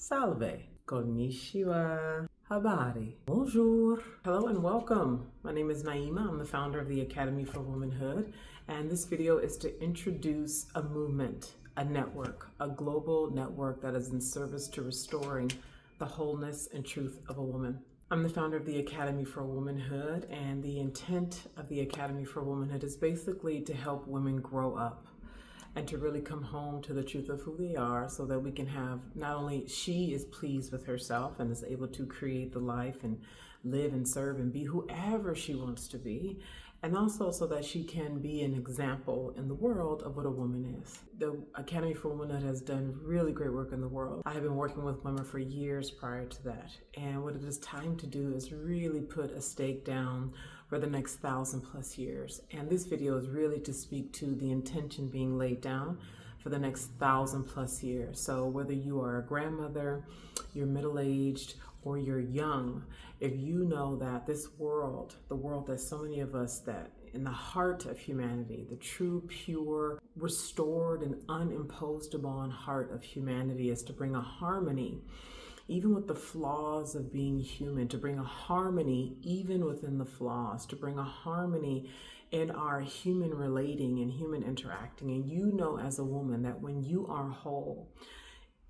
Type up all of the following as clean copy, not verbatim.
Salve, konnichiwa, habari, bonjour. Hello and welcome. My name is Naima. I'm the founder of the Academy for Womanhood, and this video is to introduce a movement, a network, a global network that is in service to restoring the wholeness and truth of a woman. I'm the founder of the Academy for Womanhood, and the intent of the Academy for Womanhood is basically to help women grow up and to really come home to the truth of who they are, so that we can have, not only she is pleased with herself and is able to create the life and live and serve and be whoever she wants to be, and also so that she can be an example in the world of what a woman is. The Academy for Womanhood has done really great work in the world. I have been working with women for years prior to that, and what it is time to do is really put a stake down for the next 1,000+ years. And this video is really to speak to the intention being laid down for the next 1,000+ years. So whether you are a grandmother, you're middle-aged, or you're young, if you know that this world, the world that so many of us, that in the heart of humanity, the true, pure, restored, and unimposed upon heart of humanity is to bring a harmony even with the flaws of being human, to bring a harmony even within the flaws, to bring a harmony in our human relating and human interacting. And you know as a woman that when you are whole,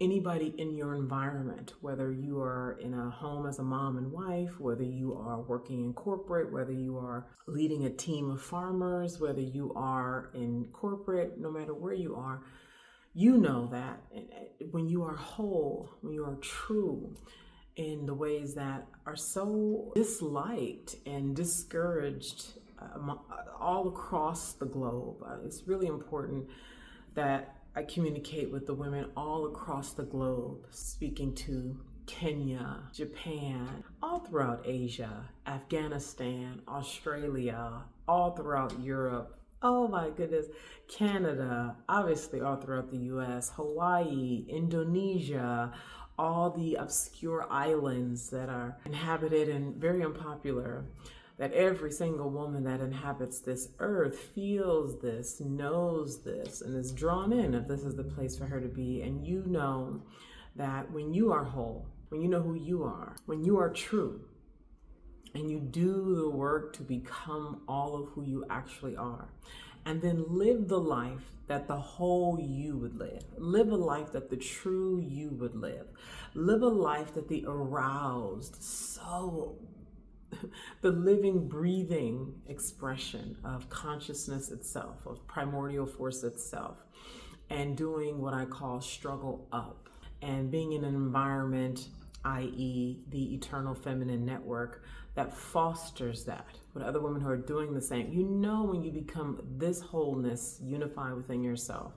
anybody in your environment, whether you are in a home as a mom and wife, whether you are working in corporate, whether you are leading a team of farmers, whether you are in corporate, no matter where you are, you know that when you are whole, when you are true in the ways that are so disliked and discouraged all across the globe, it's really important that I communicate with the women all across the globe, speaking to Kenya, Japan, all throughout Asia, Afghanistan, Australia, all throughout Europe. Oh my goodness, Canada, obviously all throughout the US, Hawaii, Indonesia, all the obscure islands that are inhabited and very unpopular, that every single woman that inhabits this earth feels this, knows this, and is drawn in if this is the place for her to be. And you know that when you are whole, when you know who you are, when you are true, and you do the work to become all of who you actually are, and then live the life that the whole you would live. Live a life that the true you would live. Live a life that the aroused, the living, breathing expression of consciousness itself, of primordial force itself, and doing what I call struggle up, and being in an environment, i.e. the Eternal Feminine Network, that fosters that with other women who are doing the same. You know, when you become this wholeness unified within yourself,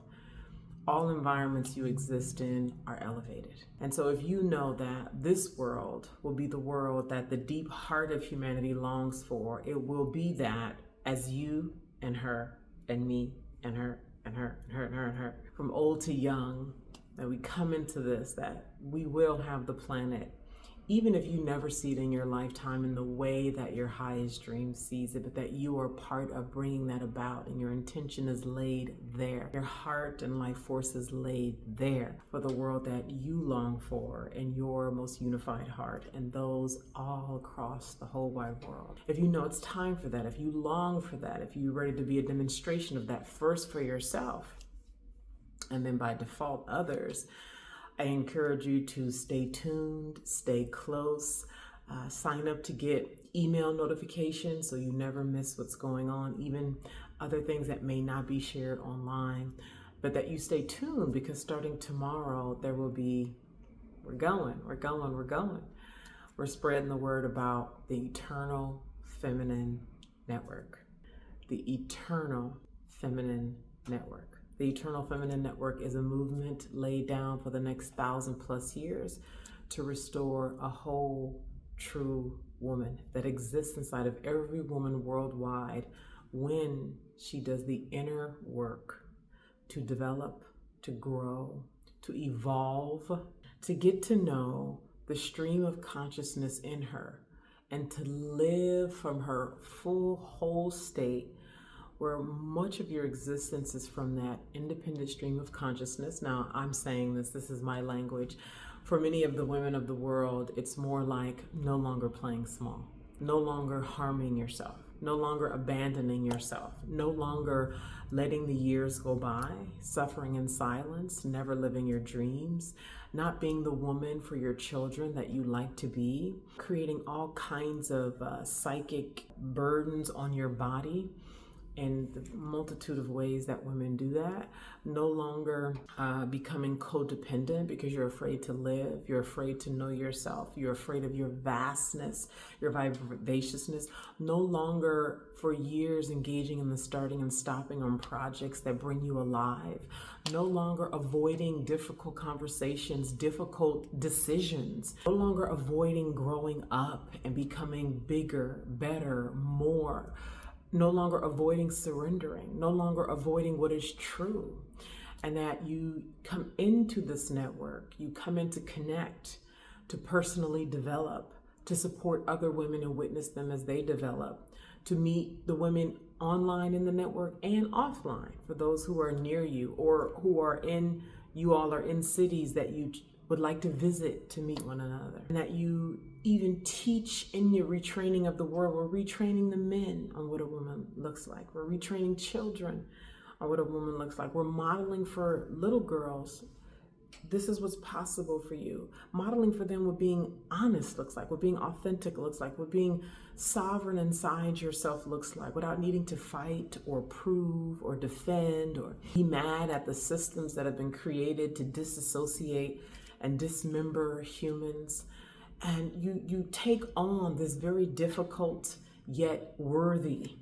all environments you exist in are elevated. And so if you know that this world will be the world that the deep heart of humanity longs for, it will be that as you and her and me and her and her and her and her and her, from old to young, that we come into this, that we will have the planet, even if you never see it in your lifetime in the way that your highest dream sees it, but that you are part of bringing that about, and your intention is laid there. Your heart and life force is laid there for the world that you long for in your most unified heart, and those all across the whole wide world. If you know it's time for that, if you long for that, if you're ready to be a demonstration of that, first for yourself, and then by default others, I encourage you to stay tuned, stay close, sign up to get email notifications so you never miss what's going on, even other things that may not be shared online, but that you stay tuned, because starting tomorrow there will be, we're going. We're spreading the word about the Eternal Feminine Network. The Eternal Feminine Network. The Eternal Feminine Network is a movement laid down for the next 1,000+ years to restore a whole, true woman that exists inside of every woman worldwide when she does the inner work to develop, to grow, to evolve, to get to know the stream of consciousness in her, and to live from her full, whole state, where much of your existence is from that independent stream of consciousness. Now, I'm saying this is my language, For many of the women of the world, it's more like no longer playing small, no longer harming yourself, no longer abandoning yourself, no longer letting the years go by, suffering in silence, never living your dreams, not being the woman for your children that you like to be, creating all kinds of psychic burdens on your body in the multitude of ways that women do that. No longer becoming codependent because you're afraid to live, you're afraid to know yourself, you're afraid of your vastness, your vivaciousness. No longer for years engaging in the starting and stopping on projects that bring you alive. No longer avoiding difficult conversations, difficult decisions. No longer avoiding growing up and becoming bigger, better, more. No longer avoiding surrendering, no longer avoiding what is true. And that you come into this network, you come in to connect, to personally develop, to support other women and witness them as they develop, to meet the women online in the network and offline for those who are near you or who are in, you all are in cities that you would like to visit to meet one another. And that you even teach in your retraining of the world. We're retraining the men on what a woman looks like. We're retraining children on what a woman looks like. We're modeling for little girls, this is what's possible for you. Modeling for them what being honest looks like, what being authentic looks like, what being sovereign inside yourself looks like, without needing to fight or prove or defend or be mad at the systems that have been created to disassociate and dismember humans. And you take on this very difficult yet worthy,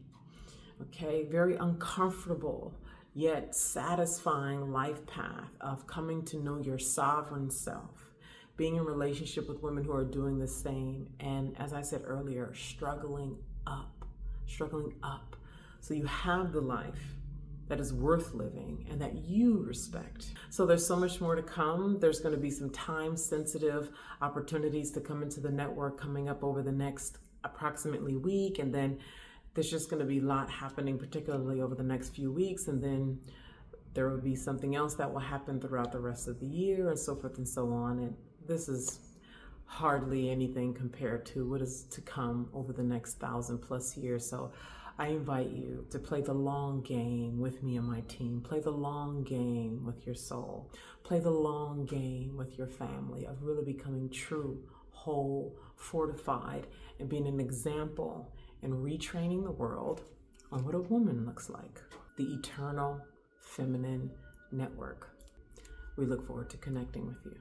okay, very uncomfortable yet satisfying life path of coming to know your sovereign self, being in relationship with women who are doing the same, and as I said earlier, struggling up. So you have the life that is worth living and that you respect. So there's so much more to come. There's going to be some time-sensitive opportunities to come into the network coming up over the next approximately week, and then there's just going to be a lot happening, particularly over the next few weeks, and then there will be something else that will happen throughout the rest of the year, and so forth and so on. And this is hardly anything compared to what is to come over the next 1,000+ years. So I invite you to play the long game with me and my team. Play the long game with your soul. Play the long game with your family of really becoming true, whole, fortified, and being an example and retraining the world on what a woman looks like. The Eternal Feminine Network. We look forward to connecting with you.